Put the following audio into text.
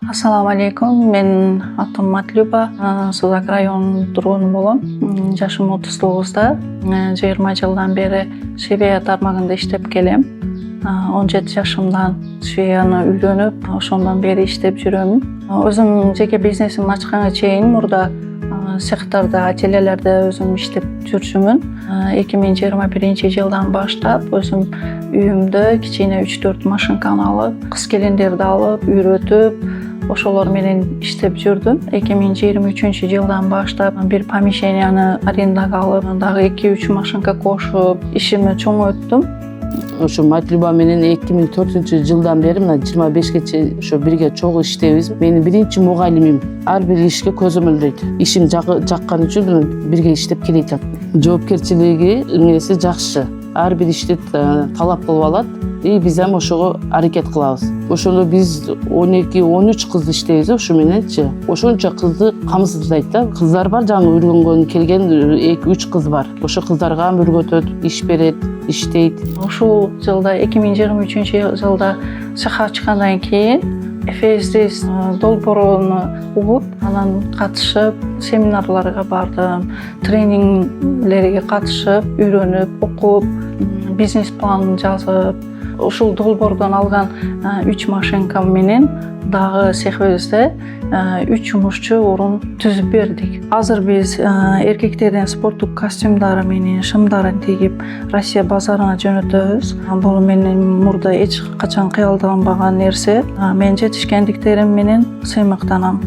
Assalamu alaikum. Men atım Matlюба, Созак районунун тургуну болом. Жашым 39'da. 20 жылдан бери Швея тармагында иштеп келем. 17 жашымдан Швеяны үйрөнүп, ошондон бери иштеп жүрөм. Өзүм жеке бизнесимди ачканга чейин мурда цехтарда, ательелерде өзүм иштеп жүрчүмүн. 2021 жылдан баштап өзүм үйүмдө кичине 3-4 машинканы алып, кыз-келиндерди алып, үйрөтүп, ошолор менен иштеп жүрдүм. 2023 жылдан баштап бир помещенияны арендага алып, дагы 2-3 машинка кошуп, ишими чоңойттум. Ошо Матлюба менен 2004 жылдан бери мына 25гече ошо бирге чогуу иштейбиз. Менин биринчи мугалимим ар бир ишке көзөмөлдөйт. Ишим жаккан үчүн бирге иштеп келатат. Жоопкерчилиги эмеси жакшы. Ар бир ишти талап кылып алат. Биз ham ошого аракет кылабыз. Ошондо биз 12-13 кыз иштейбиз ушу мененчи. Ошончо кызды камсыздайт да. Кыздар бар, жаңы үйрөнгөн келген 2-3 кыз бар. Ошо кыздарга өргөтөт, иш берет, иштейт. Ушул жылда 2023 жылда цех ачкандан кийин Эфездис долбооруну угуп, анан катышып, семинарларга бардым, тренингдерге катышып, үйрөнүп, окуп, бизнес планын жазып, ушул долбоордон алган 3 машинка менен дагы цехибизде 3 жумушчу орун түзүп бердик. Азыр биз эркектердин спорттук костюмдары менен шымдарын тигип Россия базарына жөнөтөбүз. Бул менин мурда эч качан кыялданбаган нерсе. Мен жетишкендиктерим менен сыймыктанам.